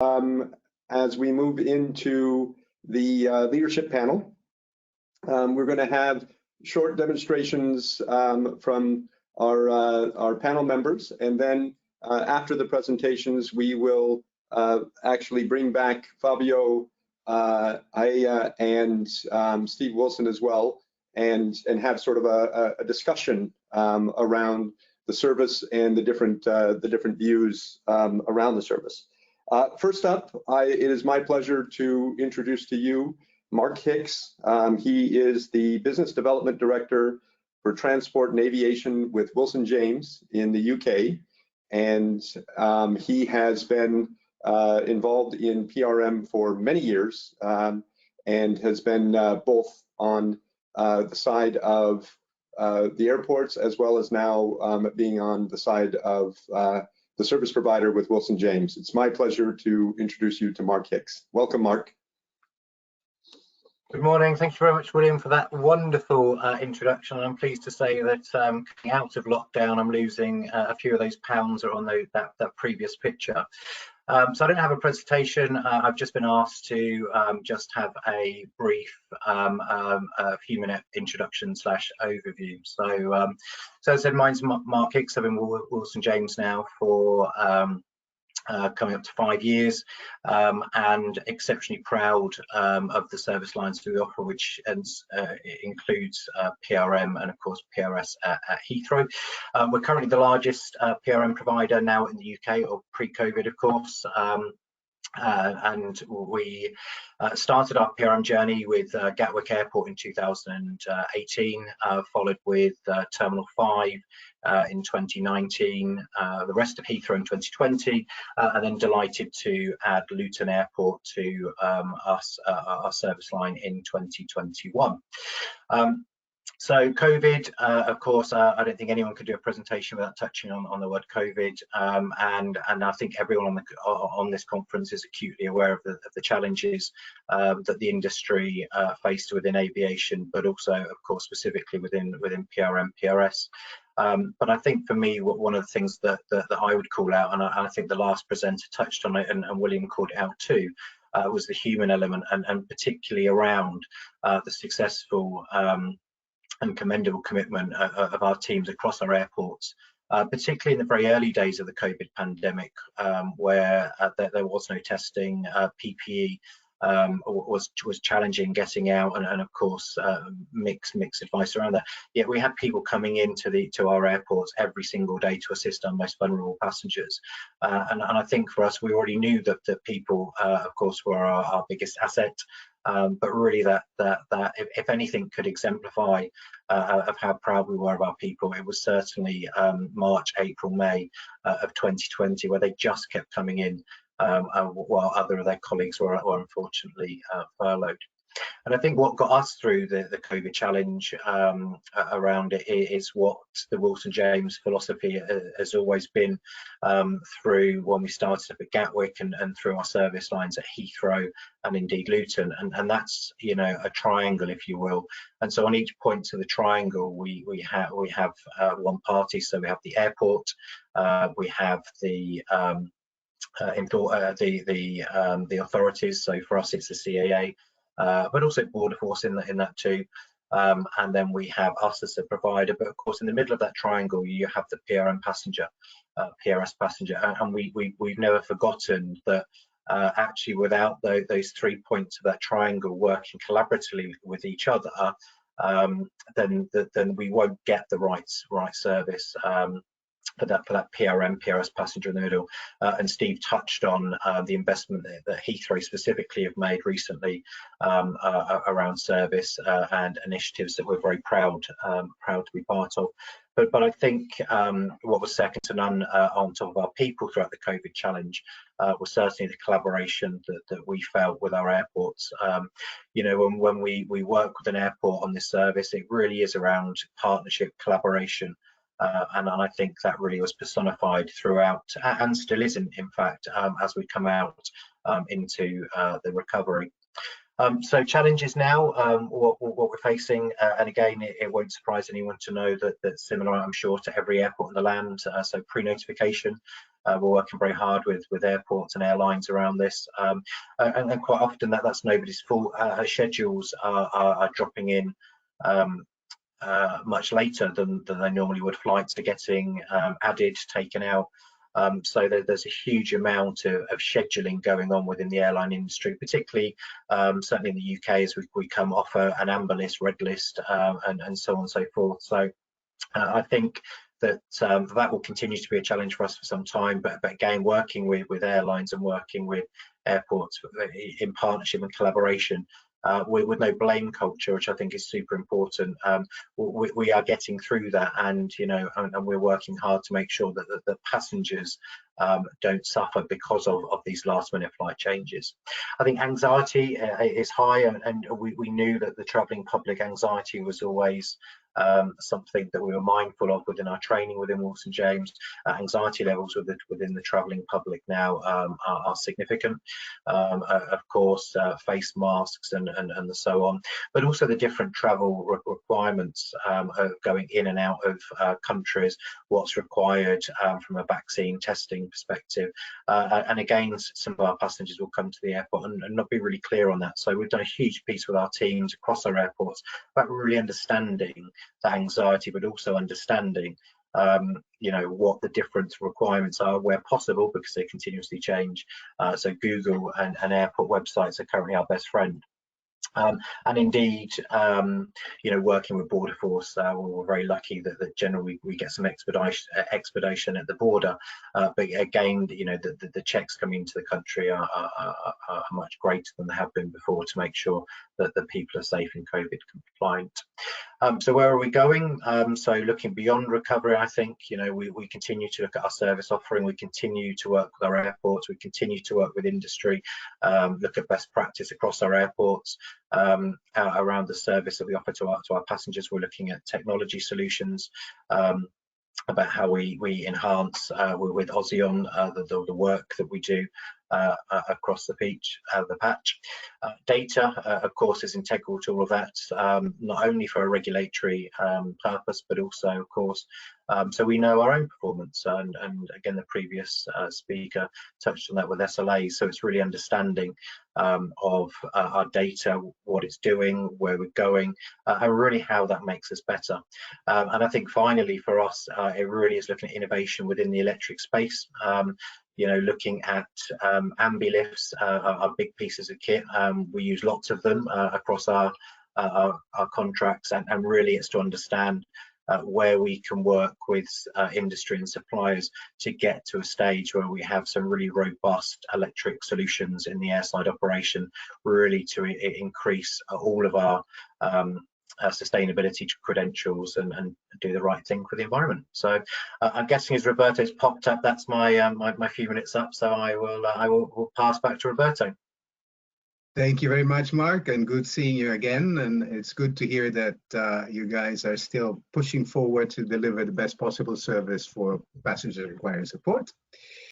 as we move into the leadership panel. We're going to have short demonstrations from our panel members, and then after the presentations, we will actually bring back Fabio Aia and Steve Wilson as well, and have sort of a discussion around the service and the different views around the service. First up, it is my pleasure to introduce to you Mark Hicks. He is the Business Development Director for Transport and Aviation with Wilson James in the UK, and he has been involved in PRM for many years, and has been both on the side of the airports as well as now being on the side of the service provider with Wilson James. It's my pleasure to introduce you to Mark Hicks. Welcome, Mark. Good morning. Thank you very much, William, for that wonderful introduction. I'm pleased to say that coming out of lockdown, I'm losing a few of those pounds on that previous picture. So I don't have a presentation. I've just been asked to just have a brief few-minute introduction / overview. So, as I said, mine's Mark Hicks. I've been with Wilson James now for coming up to 5 years, and exceptionally proud of the service lines we offer, which includes PRM and of course PRS at Heathrow. We're currently the largest PRM provider now in the UK, or pre-COVID of course. And we started our PRM journey with Gatwick Airport in 2018, followed with Terminal 5 in 2019, the rest of Heathrow in 2020, and then delighted to add Luton Airport to our service line in 2021. So COVID, of course, I don't think anyone could do a presentation without touching on the word COVID, and I think everyone on this conference is acutely aware of the challenges that the industry faced within aviation, but also, of course, specifically within PRM, PRS. But I think for me, one of the things that I would call out, and I think the last presenter touched on it, and William called it out too, was the human element, and particularly around the successful and commendable commitment of our teams across our airports, particularly in the very early days of the COVID pandemic, where there was no testing, PPE was challenging getting out, and of course mixed advice around that. Yet we had people coming to our airports every single day to assist our most vulnerable passengers, and I think for us, we already knew that people, of course, were our biggest asset. But really that if anything could exemplify of how proud we were of our people, it was certainly March, April, May of 2020, where they just kept coming in while other of their colleagues were unfortunately furloughed. And I think what got us through the COVID challenge around it is what the Wilson James philosophy has always been, through when we started up at Gatwick and through our service lines at Heathrow and indeed Luton, and that's, you know, a triangle, if you will. And so on each point of the triangle, we have one party. So we have the airport, we have the authorities. So for us, it's the CAA. But also border force in that too, and then we have us as a provider. But of course, in the middle of that triangle, you have the PRM passenger, PRS passenger, and we've never forgotten that actually without those 3 points of that triangle working collaboratively with each other, then we won't get the right service. For that PRM, PRS passenger in the middle. And Steve touched on the investment that Heathrow specifically have made recently around service and initiatives that we're very proud to be part of. But I think what was second to none on top of our people throughout the COVID challenge was certainly the collaboration that we felt with our airports. You know, when we work with an airport on this service, it really is around partnership, collaboration. And I think that really was personified throughout, and still is in fact, as we come out into the recovery. So challenges now, what we're facing, and again, it won't surprise anyone to know that similar, I'm sure, to every airport in the land. So pre-notification, we're working very hard with airports and airlines around this, and quite often that's nobody's fault. Schedules are dropping in much later than they normally would. Flights are getting added, taken out. So there's a huge amount of scheduling going on within the airline industry, particularly certainly in the UK, as we come off an amber list, red list, and so on and so forth. So I think that that will continue to be a challenge for us for some time, but again, working with airlines and working with airports in partnership and collaboration, with no blame culture, which I think is super important. We are getting through that, and and we're working hard to make sure that the passengers don't suffer because of these last-minute flight changes. I think anxiety is high, and we knew that the travelling public anxiety was always something that we were mindful of within our training within Wilson James. Anxiety levels within the travelling public now are significant. Of course, face masks and so on, but also the different travel requirements of going in and out of countries, what's required from a vaccine testing perspective, and again, some of our passengers will come to the airport and not be really clear on that. So we've done a huge piece with our teams across our airports about really understanding that anxiety, but also understanding what the different requirements are where possible, because they continuously change. So Google and airport websites are currently our best friend. And indeed, working with Border Force, we're very lucky that generally we get some expedition at the border. But again, the checks coming into the country are much greater than they have been before, to make sure that the people are safe and COVID compliant. So where are we going? So looking beyond recovery, I think we continue to look at our service offering. We continue to work with our airports. We continue to work with industry, look at best practice across our airports around the service that we offer to our passengers. We're looking at technology solutions, about how we enhance with Ozion the work that we do across the patch. Data, of course, is integral to all of that, not only for a regulatory purpose, but also, of course, so we know our own performance. And again, the previous speaker touched on that with SLAs. So it's really understanding of our data, what it's doing, where we're going, and really how that makes us better. And I think finally for us, it really is looking at innovation within the electric space. Looking at ambi lifts are big pieces of kit. We use lots of them across our contracts, and really it's to understand where we can work with industry and suppliers to get to a stage where we have some really robust electric solutions in the airside operation, really to increase all of our sustainability credentials and do the right thing for the environment. So I'm guessing as Roberto's popped up, that's my my few minutes up. So I will pass back to Roberto. Thank you very much, Mark, and good seeing you again. And it's good to hear that you guys are still pushing forward to deliver the best possible service for passengers requiring support.